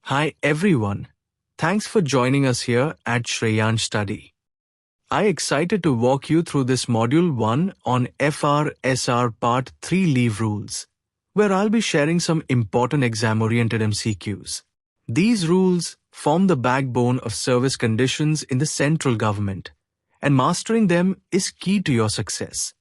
Hi everyone. Thanks for joining us here at Shreyansh Study. I excited to walk you through this Module 1 on FRSR Part 3 Leave Rules, where I'll be sharing some important exam-oriented MCQs. These rules form the backbone of service conditions in the central government, and mastering them is key to your success.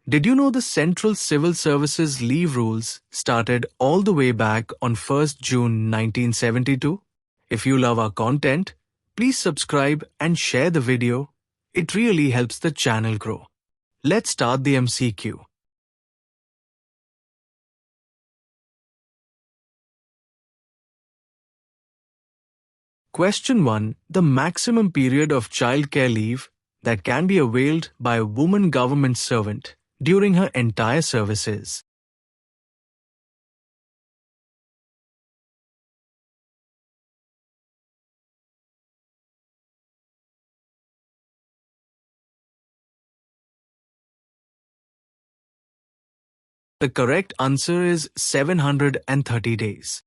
Did you know the Central Civil Services Leave Rules started all the way back on 1st June 1972? If you love our content, please subscribe and share the video. It really helps the channel grow. Let's start the MCQ. Question 1. The maximum period of childcare leave that can be availed by a woman government servant during her entire services. The correct answer is 730 days.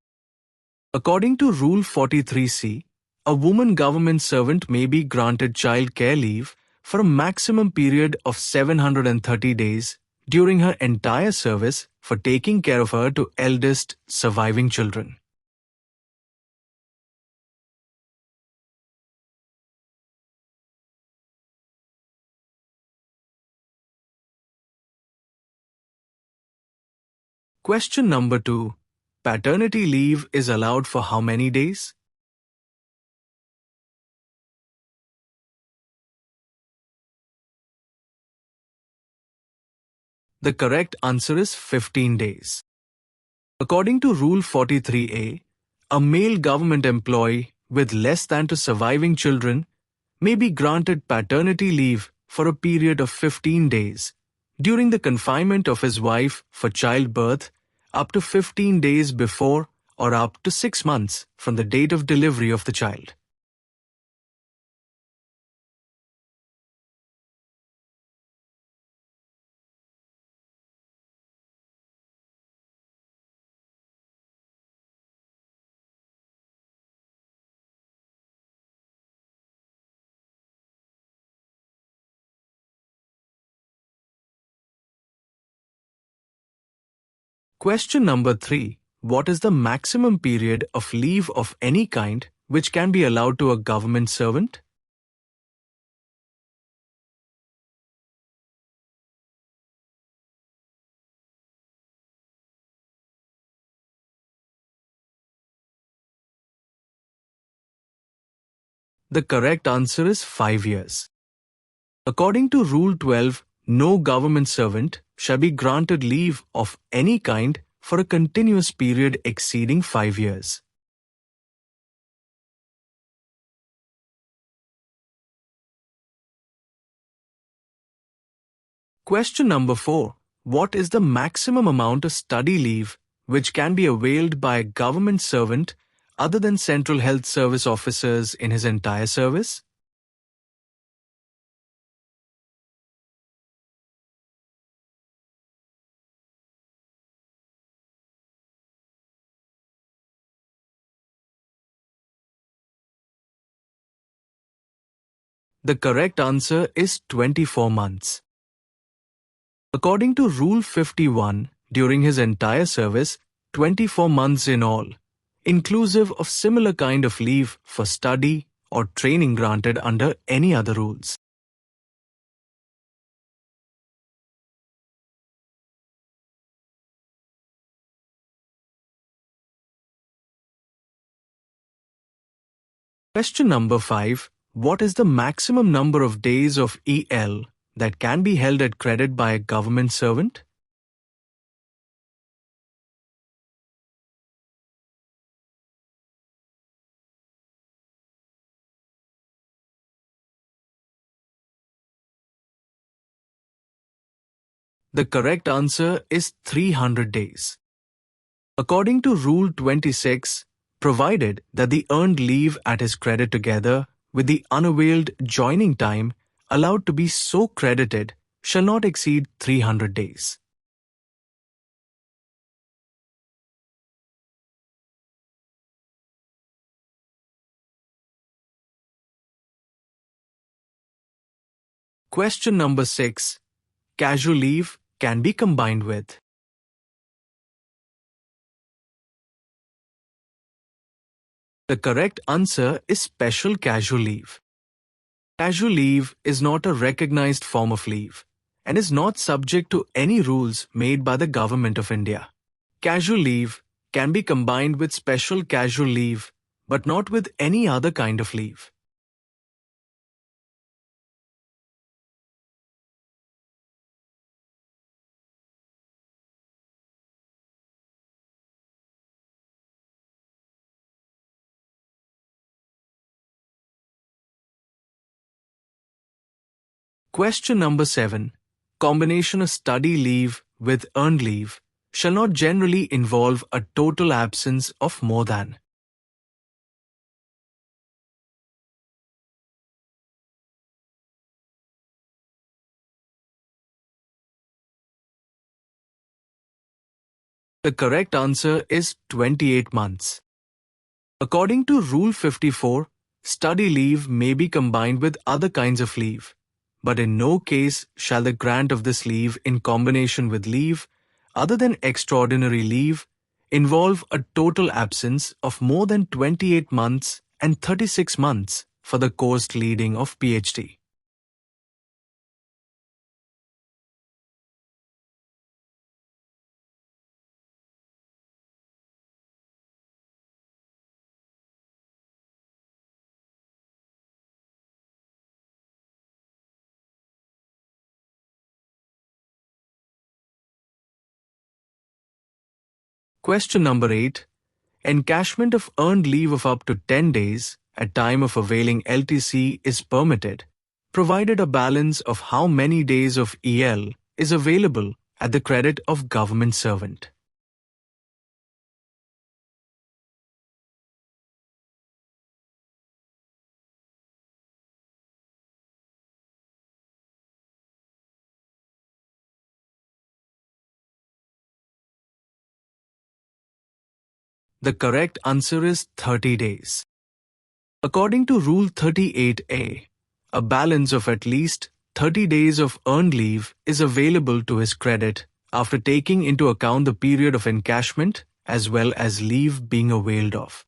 According to Rule 43C, a woman government servant may be granted child care leave for a maximum period of 730 days during her entire service for taking care of her two eldest surviving children. Question number 2. Paternity leave is allowed for how many days? The correct answer is 15 days. According to Rule 43A, a male government employee with less than 2 surviving children may be granted paternity leave for a period of 15 days during the confinement of his wife for childbirth up to 15 days before or up to 6 months from the date of delivery of the child. Question number 3. What is the maximum period of leave of any kind which can be allowed to a government servant? The correct answer is 5 years. According to Rule 12, no government servant shall be granted leave of any kind for a continuous period exceeding 5 years. Question number 4. What is the maximum amount of study leave which can be availed by a government servant other than Central Health Service officers in his entire service? The correct answer is 24 months. According to Rule 51, during his entire service, 24 months in all, inclusive of similar kind of leave for study or training granted under any other rules. Question number 5. What is the maximum number of days of EL that can be held at credit by a government servant? The correct answer is 300 days. According to Rule 26, provided that the earned leave at his credit together with the unavailed joining time allowed to be so credited shall not exceed 300 days. Question number 6. Casual leave can be combined with. The correct answer is special casual leave. Casual leave is not a recognized form of leave and is not subject to any rules made by the Government of India. Casual leave can be combined with special casual leave, but not with any other kind of leave. Question number 7. Combination of study leave with earned leave shall not generally involve a total absence of more than. The correct answer is 28 months. According to Rule 54, study leave may be combined with other kinds of leave, but in no case shall the grant of this leave in combination with leave, other than extraordinary leave, involve a total absence of more than 28 months and 36 months for the course leading of PhD. Question number 8. Encashment of earned leave of up to 10 days at time of availing LTC is permitted, provided a balance of how many days of EL is available at the credit of government servant. The correct answer is 30 days. According to Rule 38A, a balance of at least 30 days of earned leave is available to his credit after taking into account the period of encashment as well as leave being availed of.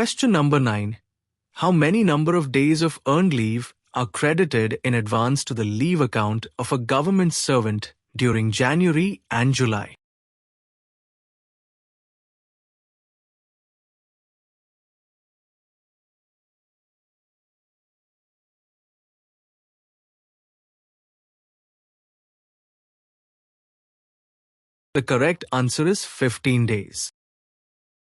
Question number 9. How many number of days of earned leave are credited in advance to the leave account of a government servant during January and July? The correct answer is 15 days.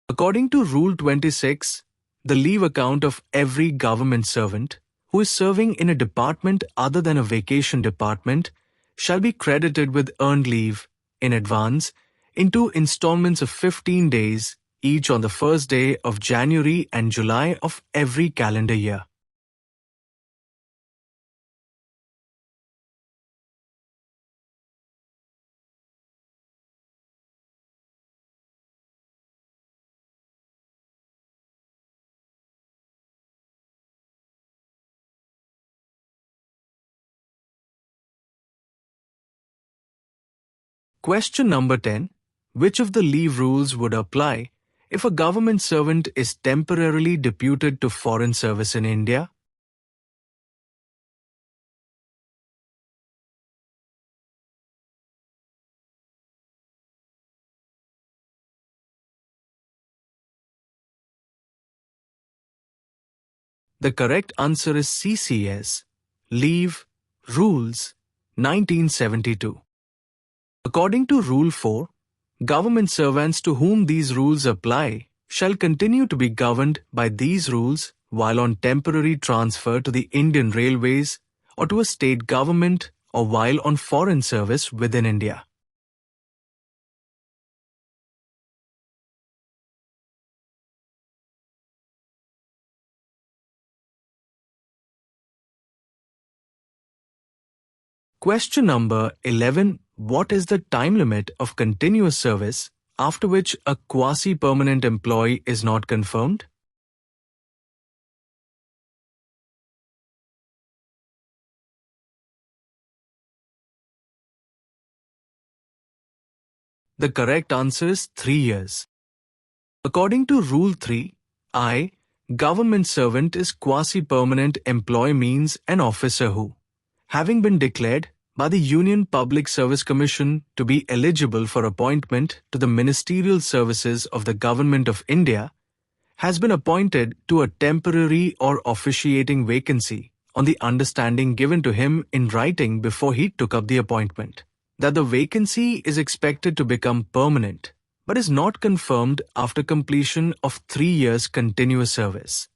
According to Rule 26, the leave account of every government servant who is serving in a department other than a vacation department shall be credited with earned leave in advance into installments of 15 days each on the first day of January and July of every calendar year. Question number 10. Which of the leave rules would apply if a government servant is temporarily deputed to foreign service in India? The correct answer is CCS, Leave Rules 1972. According to Rule 4, government servants to whom these rules apply shall continue to be governed by these rules while on temporary transfer to the Indian Railways or to a state government or while on foreign service within India. Question number 11. what is the time limit of continuous service after which a quasi-permanent employee is not confirmed? The correct answer is 3 years. According to Rule 3, I, government servant is quasi-permanent employee means an officer who, having been declared by the Union Public Service Commission to be eligible for appointment to the ministerial services of the Government of India, has been appointed to a temporary or officiating vacancy on the understanding given to him in writing before he took up the appointment, that the vacancy is expected to become permanent, but is not confirmed after completion of 3 years continuous service.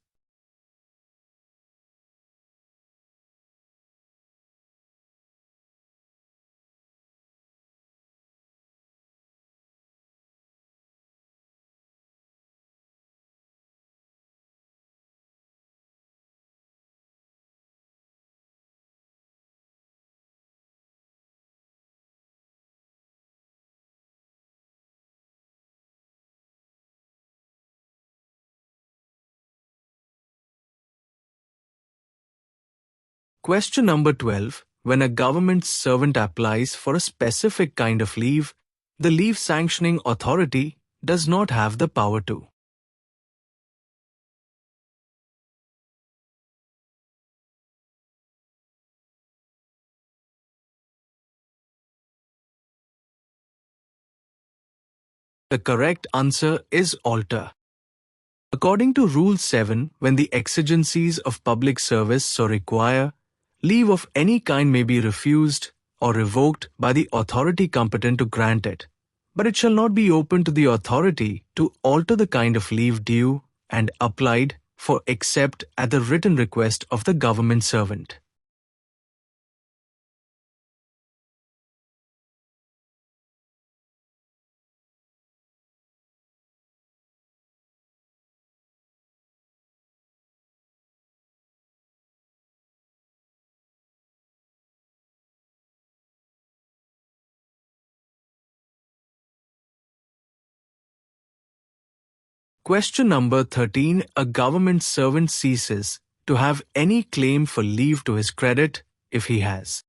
Question number 12. When a government servant applies for a specific kind of leave, the leave sanctioning authority does not have the power to. The correct answer is alter. According to Rule 7, when the exigencies of public service so require, leave of any kind may be refused or revoked by the authority competent to grant it, but it shall not be open to the authority to alter the kind of leave due and applied for except at the written request of the government servant. Question number 13. A government servant ceases to have any claim for leave to his credit if he has.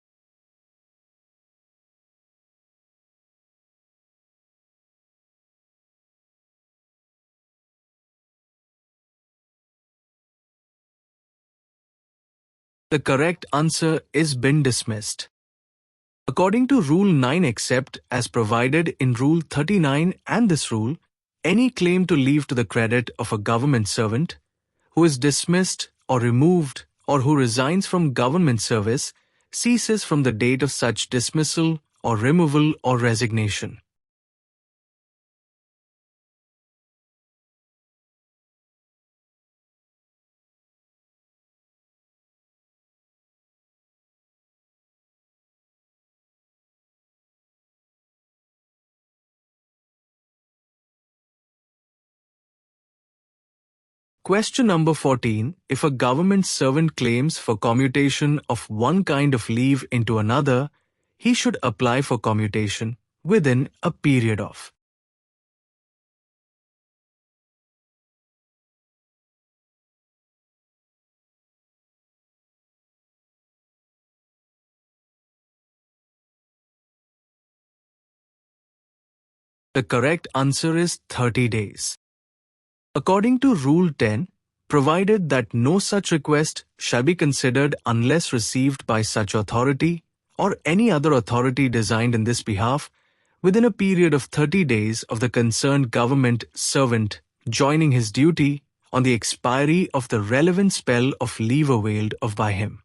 The correct answer is been dismissed. According to Rule 9 except as provided in Rule 39 and this rule, any claim to leave to the credit of a government servant who is dismissed or removed or who resigns from government service ceases from the date of such dismissal or removal or resignation. Question number 14. If a government servant claims for commutation of one kind of leave into another, he should apply for commutation within a period of. The correct answer is 30 days. According to Rule 10, provided that no such request shall be considered unless received by such authority or any other authority designed in this behalf within a period of 30 days of the concerned government servant joining his duty on the expiry of the relevant spell of leave availed of by him.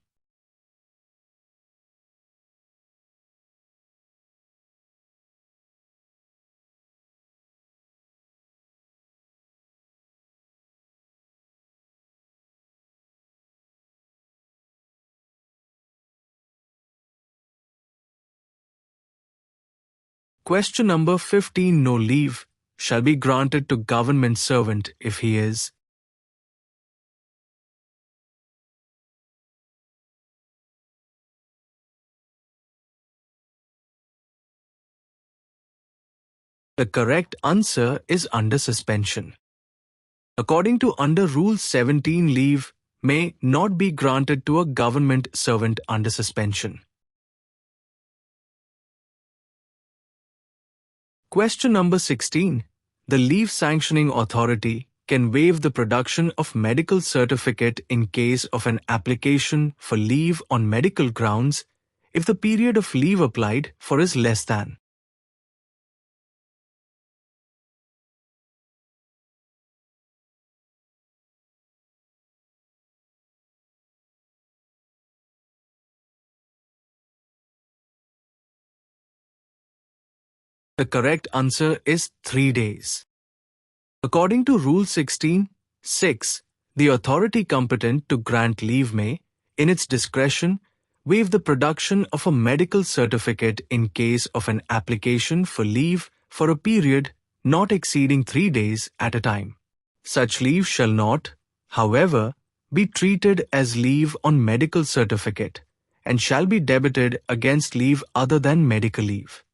Question number 15. No leave shall be granted to government servant if he is The correct answer is under suspension. According to under Rule 17, leave may not be granted to a government servant under suspension. Question number 16. The Leave Sanctioning Authority can waive the production of medical certificate in case of an application for leave on medical grounds if the period of leave applied for is less than. The correct answer is 3 days. According to Rule 16(6), the authority competent to grant leave may, in its discretion, waive the production of a medical certificate in case of an application for leave for a period not exceeding 3 days at a time. Such leave shall not, however, be treated as leave on medical certificate and shall be debited against leave other than medical leave.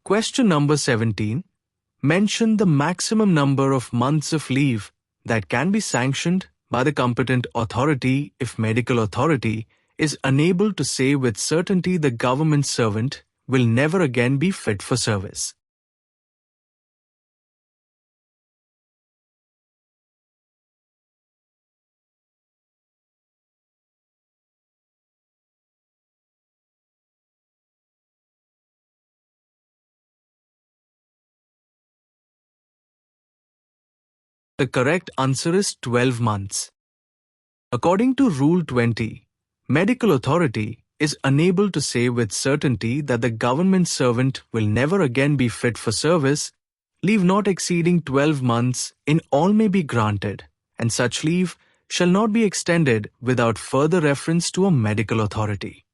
Question number 17. Mention the maximum number of months of leave that can be sanctioned by the competent authority if medical authority is unable to say with certainty the government servant will never again be fit for service. The correct answer is 12 months. According to Rule 20, medical authority is unable to say with certainty that the government servant will never again be fit for service. Leave not exceeding 12 months in all may be granted, and such leave shall not be extended without further reference to a medical authority.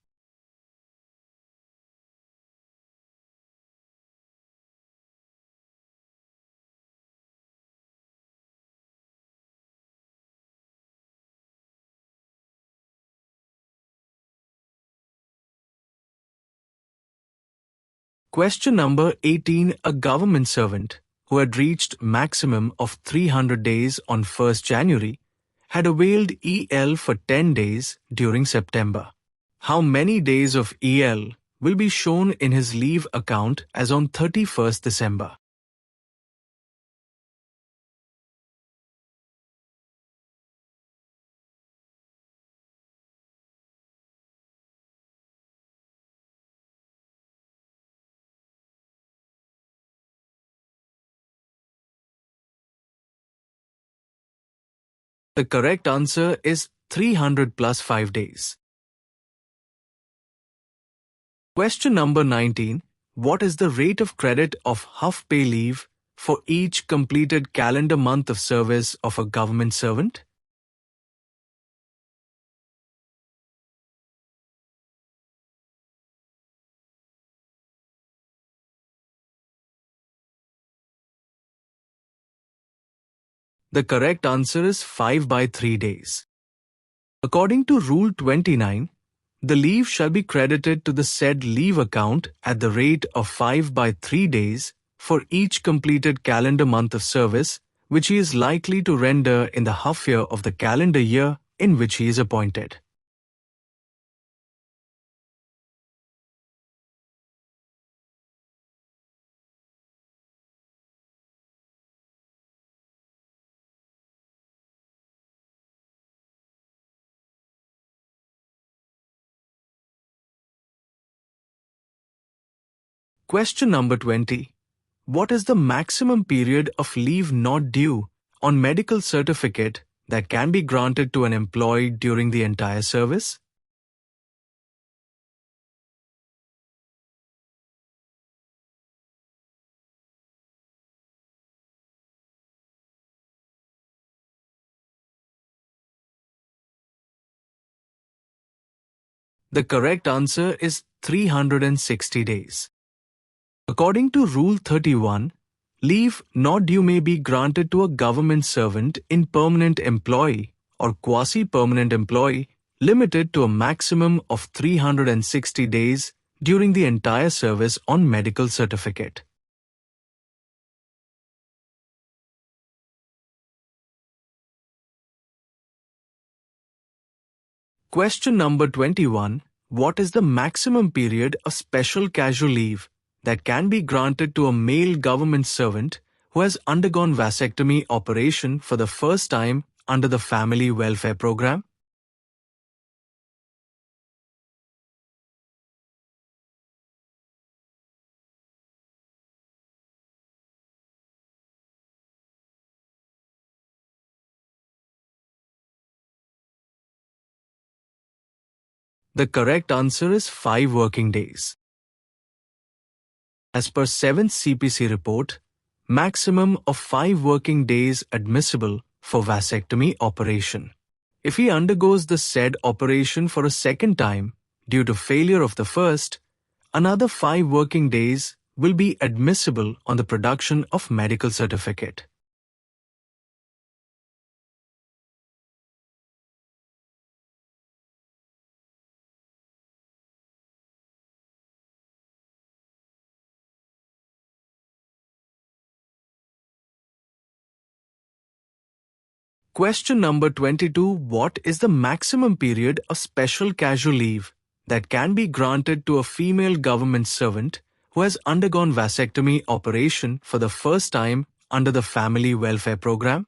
Question number 18. A government servant who had reached maximum of 300 days on 1st January had availed EL for 10 days during September. How many days of EL will be shown in his leave account as on 31st December? The correct answer is 300 plus 5 days. Question number 19. What is the rate of credit of half pay leave for each completed calendar month of service of a government servant? The correct answer is 5 by 3 days. According to Rule 29, the leave shall be credited to the said leave account at the rate of 5 by 3 days for each completed calendar month of service which he is likely to render in the half year of the calendar year in which he is appointed. Question number 20. What is the maximum period of leave not due on medical certificate that can be granted to an employee during the entire service? The correct answer is 360 days. According to Rule 31, leave not due may be granted to a government servant in permanent employee or quasi-permanent employee limited to a maximum of 360 days during the entire service on medical certificate. Question number 21. What is the maximum period of special casual leave that can be granted to a male government servant who has undergone vasectomy operation for the first time under the Family Welfare Program? The correct answer is 5 working days. As per 7th CPC report, maximum of 5 working days admissible for vasectomy operation. If he undergoes the said operation for a second time due to failure of the first, another 5 working days will be admissible on the production of medical certificate. Question number 22. What is the maximum period of special casual leave that can be granted to a female government servant who has undergone vasectomy operation for the first time under the Family Welfare Program?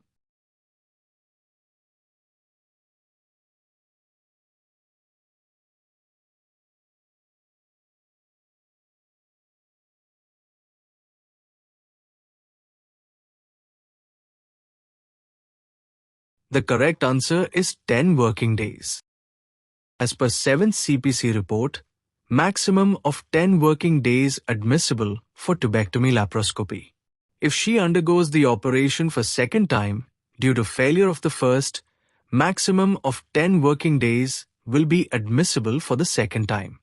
The correct answer is 10 working days. As per 7th CPC report, maximum of 10 working days admissible for tubectomy laparoscopy. If she undergoes the operation for second time due to failure of the first, maximum of 10 working days will be admissible for the second time.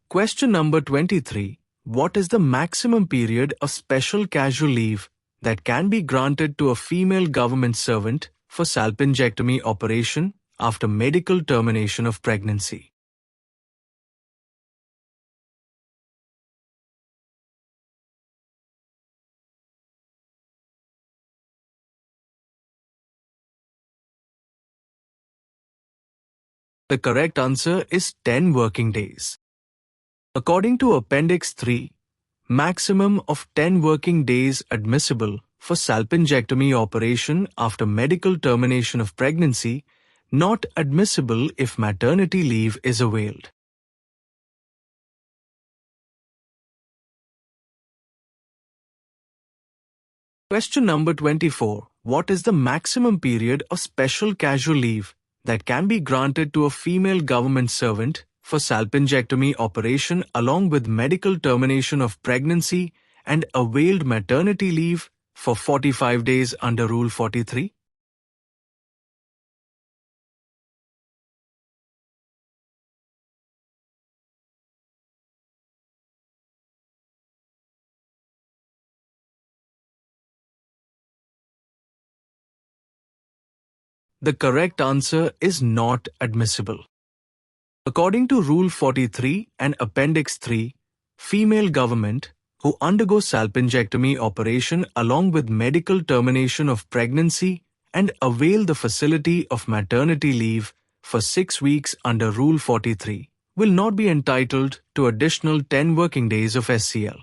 Question number 23. What is the maximum period of special casual leave that can be granted to a female government servant for salpingectomy operation after medical termination of pregnancy? The correct answer is 10 working days. According to Appendix 3, maximum of 10 working days admissible for salpingectomy operation after medical termination of pregnancy, not admissible if maternity leave is availed. Question number 24. What is the maximum period of special casual leave that can be granted to a female government servant for salpingectomy operation along with medical termination of pregnancy and availed maternity leave for 45 days under Rule 43? The correct answer is not admissible. According to Rule 43 and Appendix 3, female government who undergo salpingectomy operation along with medical termination of pregnancy and avail the facility of maternity leave for 6 weeks under Rule 43 will not be entitled to additional 10 working days of SCL.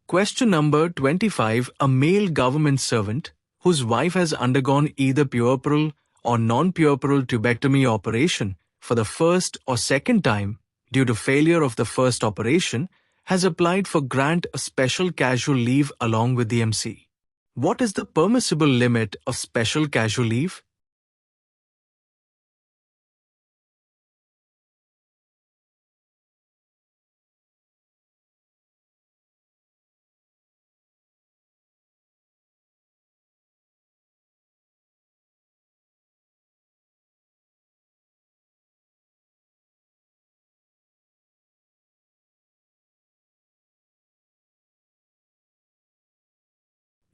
Question number 25. A male government servant whose wife has undergone either puerperal or non-puerperal tubectomy operation for the first or second time due to failure of the first operation has applied for grant a special casual leave along with the MC. What is the permissible limit of special casual leave?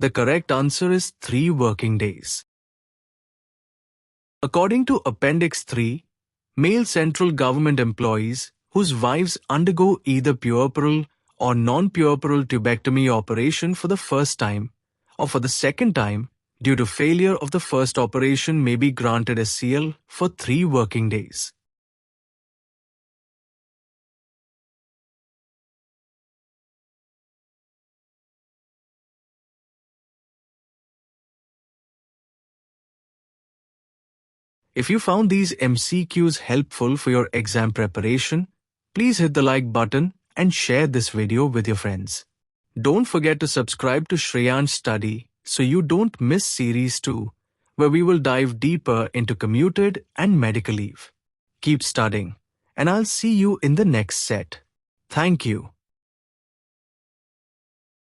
The correct answer is 3 working days. According to Appendix 3, male central government employees whose wives undergo either puerperal or non-puerperal tubectomy operation for the first time or for the second time due to failure of the first operation may be granted SCL for 3 working days. If you found these MCQs helpful for your exam preparation, please hit the like button and share this video with your friends. Don't forget to subscribe to Shreyansh Study so you don't miss Series 2, where we will dive deeper into commuted and medical leave. Keep studying, and I'll see you in the next set. Thank you.